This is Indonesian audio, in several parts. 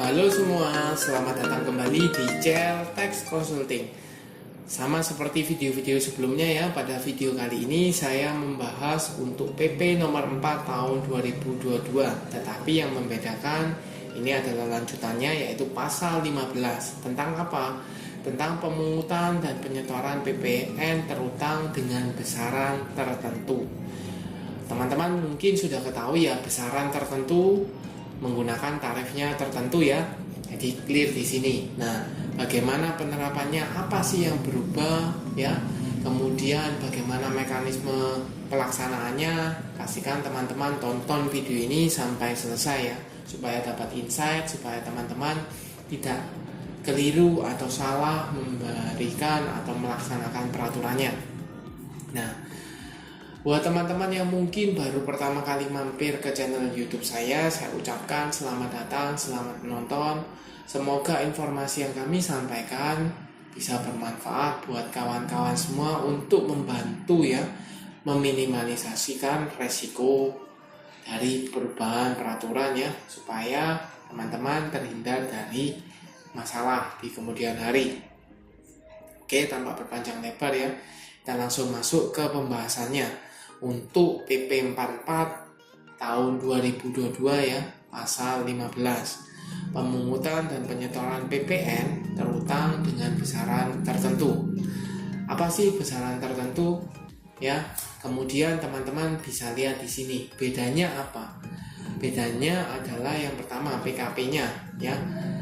Halo semua, selamat datang kembali di channel Tax Consulting. Sama seperti video-video sebelumnya ya, pada video kali ini saya membahas untuk PP nomor 4 tahun 2022. Tetapi yang membedakan ini adalah lanjutannya, yaitu pasal 15. Tentang apa? Tentang pemungutan dan penyetoran PPN terutang dengan besaran tertentu. Teman-teman mungkin sudah ketahui ya, besaran tertentu menggunakan tarifnya tertentu ya. Jadi clear di sini. Nah, bagaimana penerapannya? Apa sih yang berubah ya? Kemudian bagaimana mekanisme pelaksanaannya? Pastikan teman-teman tonton video ini sampai selesai ya, supaya dapat insight, supaya teman-teman tidak keliru atau salah memberikan atau melaksanakan peraturannya. Nah, buat teman-teman yang mungkin baru pertama kali mampir ke channel YouTube saya ucapkan selamat datang, selamat menonton. Semoga informasi yang kami sampaikan bisa bermanfaat buat kawan-kawan semua untuk membantu ya, meminimalisasikan resiko dari perubahan peraturan ya, supaya teman-teman terhindar dari masalah di kemudian hari. Oke, tanpa berpanjang lebar ya, kita langsung masuk ke pembahasannya. Untuk PP 44 tahun 2022 ya, pasal 15, pemungutan dan penyetoran PPN terutang dengan besaran tertentu. Apa sih besaran tertentu ya? Kemudian teman-teman bisa lihat di sini bedanya apa? Bedanya adalah yang pertama PKP-nya ya.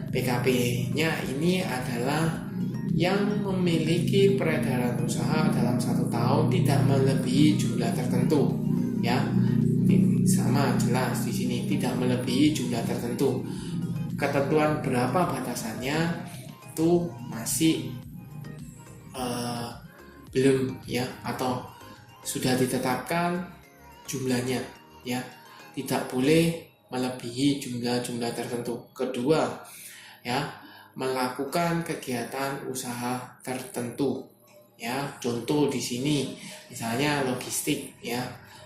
PKP-nya ini adalah yang memiliki peredaran usaha dalam 1 tahun tidak melebihi jumlah tertentu ya. Sama jelas di sini, tidak melebihi jumlah tertentu. Ketentuan berapa batasannya itu masih belum ya, atau sudah ditetapkan jumlahnya ya, tidak boleh melebihi jumlah tertentu. Kedua ya, melakukan kegiatan usaha tertentu ya. Contoh di sini misalnya logistik ya,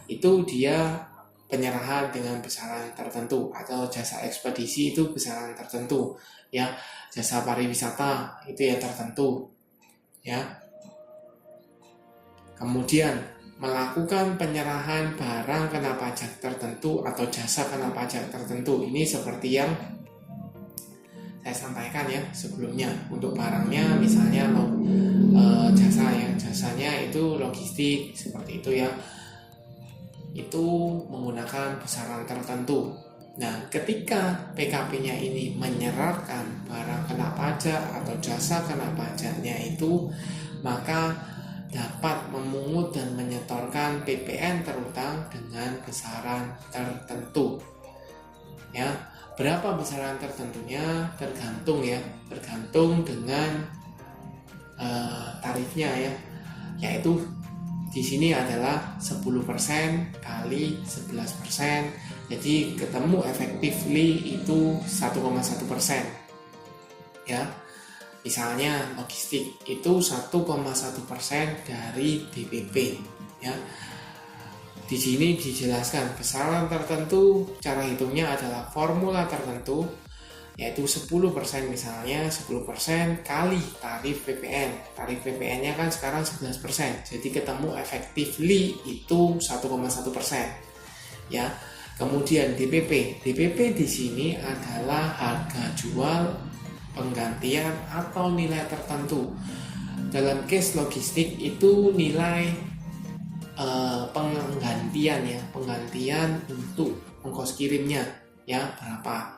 itu dia penyerahan dengan besaran tertentu, atau jasa ekspedisi itu besaran tertentu ya. Jasa pariwisata itu ya tertentu ya. Kemudian melakukan penyerahan barang kena pajak tertentu atau jasa kena pajak tertentu, ini seperti yang saya sampaikan ya sebelumnya. Untuk barangnya misalnya jasa ya, jasanya itu logistik seperti itu ya, itu menggunakan besaran tertentu. Nah, ketika PKP-nya ini menyerahkan barang kena pajak atau jasa kena pajaknya itu, maka dapat memungut dan menyetorkan PPN terutang dengan besaran tertentu ya. Berapa besaran tertentunya tergantung ya, tergantung dengan tarifnya ya, yaitu di sini adalah 10% kali 11%, jadi ketemu effectively itu 1,1% ya. Misalnya logistik itu 1,1% dari DPP ya. Di sini dijelaskan besaran tertentu, cara hitungnya adalah formula tertentu, yaitu 10% misalnya, 10% kali tarif PPN. Tarif PPN-nya kan sekarang 11%, jadi ketemu effectively itu 1,1% ya. Kemudian DPP di sini adalah harga jual penggantian atau nilai tertentu. Dalam case logistik itu nilai penggantian untuk ongkos kirimnya ya berapa.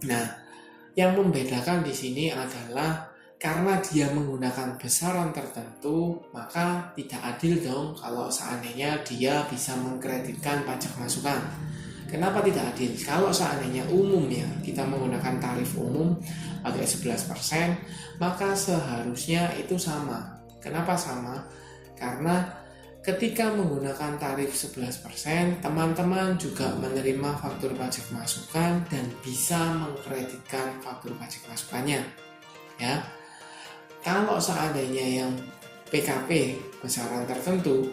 Nah, yang membedakan di sini adalah karena dia menggunakan besaran tertentu, maka tidak adil dong kalau seandainya dia bisa mengkreditkan pajak masukan. Kenapa tidak adil? Kalau seandainya umum ya, kita menggunakan tarif umum pakai 11%, maka seharusnya itu sama. Kenapa sama? Karena ketika menggunakan tarif 11%, teman-teman juga menerima faktur pajak masukan dan bisa mengkreditkan faktur pajak masukannya ya. Kalau seandainya yang PKP besaran tertentu,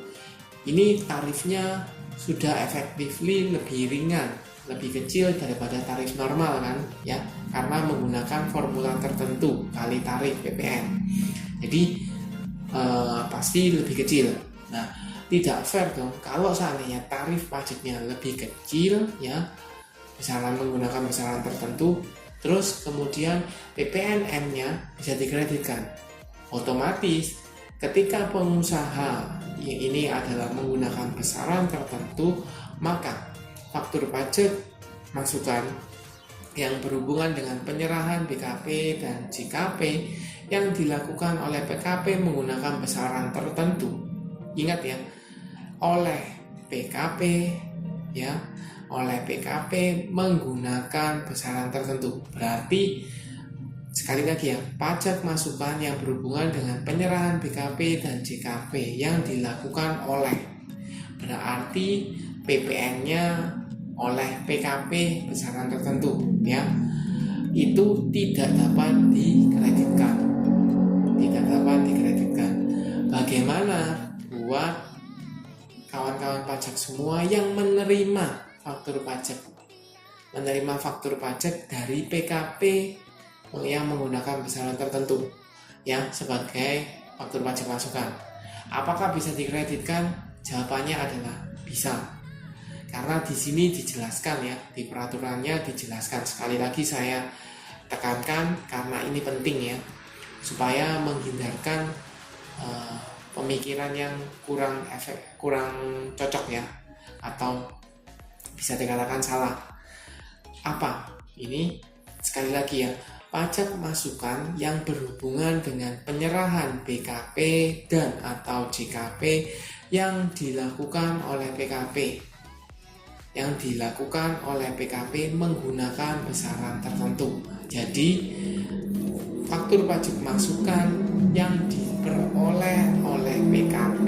ini tarifnya sudah effectively lebih ringan lebih kecil daripada tarif normal kan ya, karena menggunakan formula tertentu kali tarif PPN. Jadi pasti lebih kecil. Nah, tidak fair dong kalau seandainya tarif pajaknya lebih kecil ya, menggunakan besaran tertentu, terus kemudian PPNM-nya bisa dikreditkan. Otomatis ketika pengusaha ini adalah menggunakan besaran tertentu, maka faktur pajak masukan yang berhubungan dengan penyerahan BKP dan JKP yang dilakukan oleh PKP menggunakan besaran tertentu. Ingat ya, oleh PKP ya, oleh PKP menggunakan besaran tertentu. Berarti sekali lagi ya, pajak masukan yang berhubungan dengan penyerahan BKP dan JKP yang dilakukan oleh, berarti PPN-nya oleh PKP besaran tertentu ya, itu tidak dapat dikreditkan. Bagaimana buat kawan-kawan pajak semua yang menerima faktur pajak dari PKP yang menggunakan besaran tertentu ya sebagai faktur pajak masukan? Apakah bisa dikreditkan? Jawabannya adalah bisa. Karena di sini dijelaskan ya, di peraturannya dijelaskan. Sekali lagi saya tekankan karena ini penting ya, supaya menghindarkan pemikiran yang kurang cocok ya, atau bisa dikatakan salah. Apa ini? Sekali lagi ya, pajak masukan yang berhubungan dengan penyerahan BKP dan atau JKP yang dilakukan oleh PKP menggunakan besaran tertentu. Jadi faktur pajak masukan yang diperoleh oleh PKP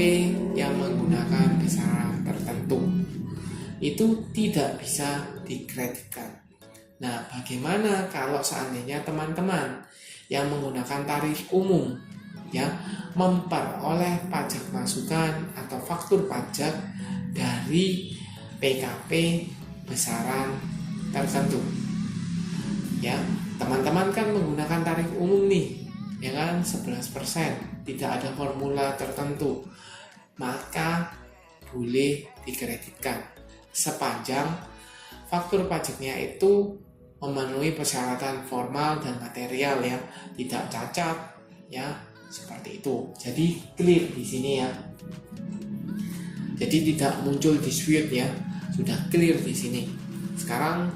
yang menggunakan besaran tertentu itu tidak bisa dikreditkan. Nah, bagaimana kalau seandainya teman-teman yang menggunakan tarif umum ya memperoleh pajak masukan atau faktur pajak dari PKP besaran tertentu ya, teman-teman kan menggunakan tarif umum nih ya kan, 11%, tidak ada formula tertentu, maka boleh dikreditkan sepanjang faktur pajaknya itu memenuhi persyaratan formal dan material ya, tidak cacat ya, seperti itu. Jadi clear di sini ya. Jadi tidak muncul dispute ya, sudah clear di sini. Sekarang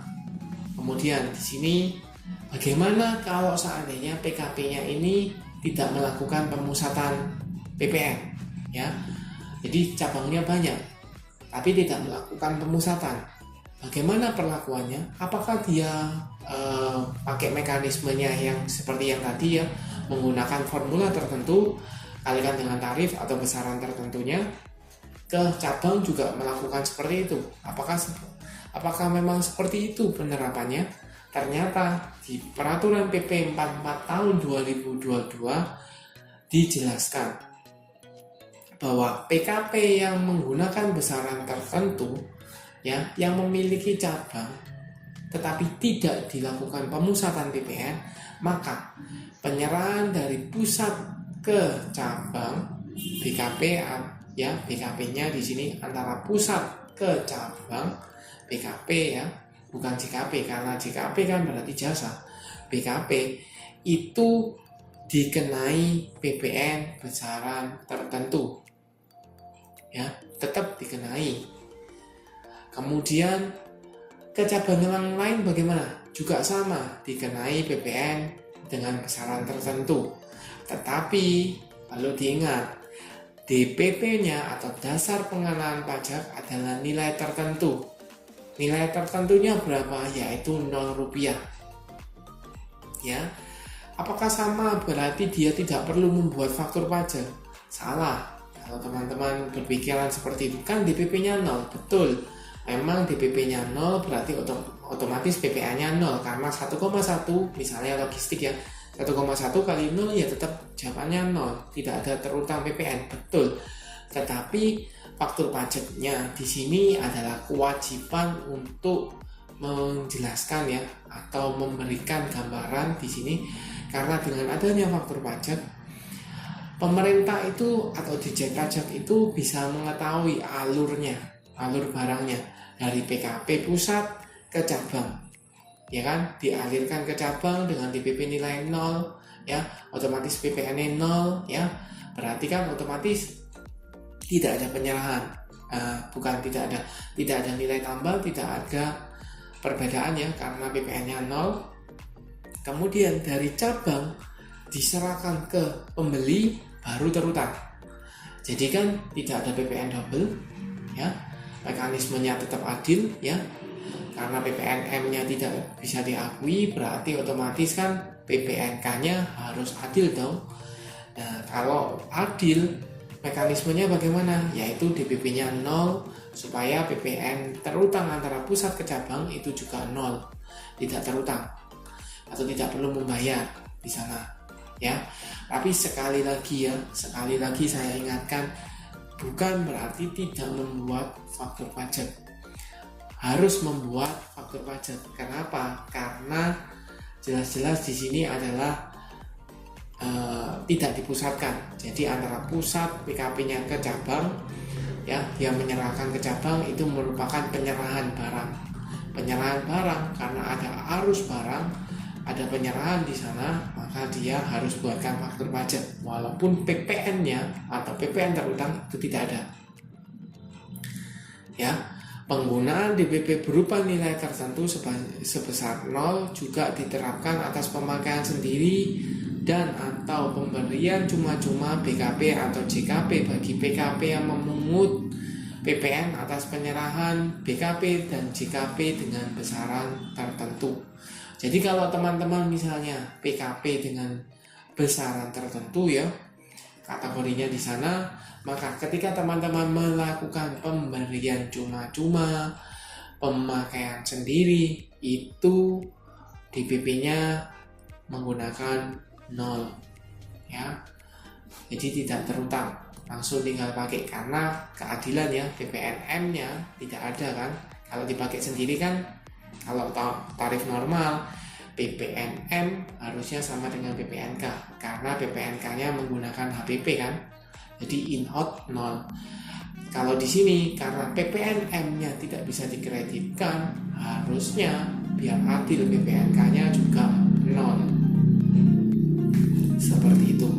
kemudian di sini bagaimana kalau seandainya PKP-nya ini tidak melakukan pemusatan PPN ya. Jadi cabangnya banyak tapi tidak melakukan pemusatan. Bagaimana perlakuannya? Apakah dia pakai mekanismenya yang seperti yang tadi ya, menggunakan formula tertentu kalikan dengan tarif atau besaran tertentunya? Ke cabang juga melakukan seperti itu. Apakah memang seperti itu penerapannya? Ternyata di peraturan PP 44 tahun 2022 dijelaskan bahwa PKP yang menggunakan besaran tertentu ya, yang memiliki cabang tetapi tidak dilakukan pemusatan PPN, maka penyerahan dari pusat ke cabang BKP ya, BKP-nya di sini antara pusat ke cabang BKP ya, bukan JKP, karena JKP kan berarti jasa. BKP itu dikenai PPN besaran tertentu ya, tetap dikenai. Kemudian ke cabang yang lain bagaimana? Juga sama, dikenai PPN dengan besaran tertentu. Tetapi perlu diingat, DPP-nya atau dasar pengenaan pajak adalah nilai tertentu. Nilai tertentunya berapa? Yaitu Rp0 ya. Apakah sama berarti dia tidak perlu membuat faktur pajak? Salah. Kalau teman-teman berpikiran seperti itu, kan DPP-nya 0, betul. Memang DPP-nya 0 berarti otomatis PPA-nya 0, karena 1,1 misalnya logistik ya, 1,1 kali 0 ya tetap jawabannya 0, tidak ada terutang PPN, betul. Tetapi faktur pajaknya di sini adalah kewajiban untuk menjelaskan ya atau memberikan gambaran di sini, karena dengan adanya faktur pajak, pemerintah itu atau Ditjen Pajak itu bisa mengetahui alur barangnya dari PKP pusat ke cabang, ya kan, dialirkan ke cabang dengan DPP nilai 0, ya, otomatis PPN-nya 0, ya, berarti kan otomatis tidak ada penyerahan, bukan tidak ada nilai tambah, tidak ada perbedaan ya, karena PPN-nya 0. Kemudian dari cabang diserahkan ke pembeli baru terutang. Jadi kan tidak ada PPN double, ya, mekanismenya tetap adil, ya, karena PPNM-nya tidak bisa diakui, berarti otomatis kan PPNK-nya harus adil dong. Nah, kalau adil, mekanismenya bagaimana? Yaitu DPP-nya 0, supaya PPN terutang antara pusat ke cabang itu juga 0, tidak terutang atau tidak perlu membayar di sana, ya. Tapi sekali lagi saya ingatkan, bukan berarti tidak membuat faktur pajak. Harus membuat faktur pajak. Kenapa? Karena jelas-jelas di sini adalah tidak dipusatkan. Jadi antara pusat PKP-nya ke cabang, ya, dia menyerahkan ke cabang, itu merupakan penyerahan barang. Penyerahan barang karena ada arus barang, ada penyerahan di sana, maka dia harus buatkan faktur pajak walaupun PPN-nya atau PPN terutang itu tidak ada. Ya, penggunaan DPP berupa nilai tertentu sebesar 0 juga diterapkan atas pemakaian sendiri dan atau pemberian cuma-cuma BKP atau JKP bagi PKP yang memungut PPN atas penyerahan BKP dan JKP dengan besaran tertentu. Jadi kalau teman-teman misalnya PKP dengan besaran tertentu, ya, kategorinya di sana, maka ketika teman-teman melakukan pemberian cuma-cuma, pemakaian sendiri, itu DPP-nya menggunakan 0, ya. Jadi tidak terutang, langsung tinggal pakai, karena keadilan ya, PPNM-nya tidak ada kan. Kalau dipakai sendiri kan, kalau tarif normal PPNM harusnya sama dengan PPNK, karena PPNK-nya menggunakan HPP kan. Jadi in out 0. Kalau di sini karena PPNM-nya tidak bisa dikreditkan, harusnya biar adil PPNK-nya juga 0. Seperti itu.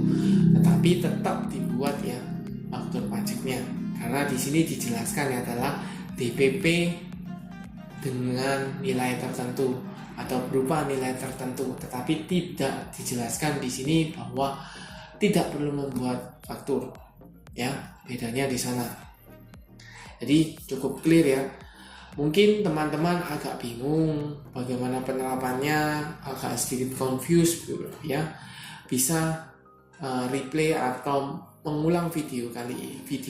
Tetapi tetap dibuat ya faktur pajaknya, karena di sini dijelaskan adalah DPP dengan nilai tertentu atau berupa nilai tertentu, tetapi tidak dijelaskan di sini bahwa tidak perlu membuat faktur, ya, bedanya di sana. Jadi cukup clear ya. Mungkin teman-teman agak bingung bagaimana penerapannya, agak sedikit confused, ya, bisa replay atau mengulang video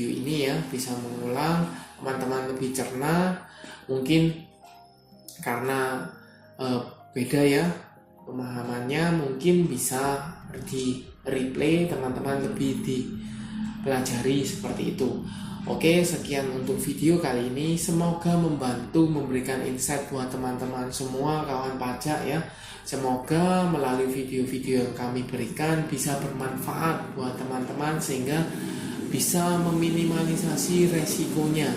ini ya, bisa mengulang, teman-teman lebih cerna. Mungkin karena beda ya pemahamannya, mungkin bisa di replay, teman-teman lebih dipelajari seperti itu. Oke, sekian untuk video kali ini. Semoga membantu memberikan insight buat teman-teman semua kawan pajak ya. Semoga melalui video-video yang kami berikan bisa bermanfaat buat teman-teman sehingga bisa meminimalisasi resikonya.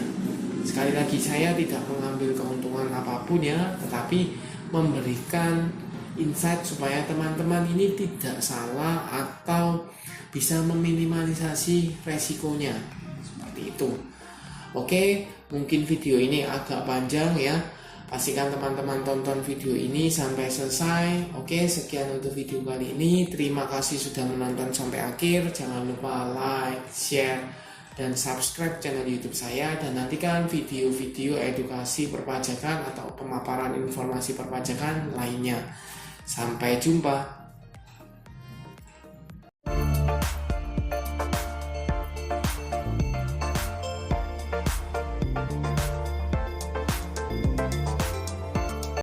Sekali lagi, saya tidak mengambil keuntungan apapun ya, tetapi memberikan insight supaya teman-teman ini tidak salah atau bisa meminimalisasi resikonya. Seperti itu. Oke, mungkin video ini agak panjang ya. Pastikan teman-teman tonton video ini sampai selesai. Oke, sekian untuk video kali ini. Terima kasih sudah menonton sampai akhir. Jangan lupa like, share, dan subscribe channel YouTube saya, dan nantikan video-video edukasi perpajakan atau pemaparan informasi perpajakan lainnya. Sampai jumpa.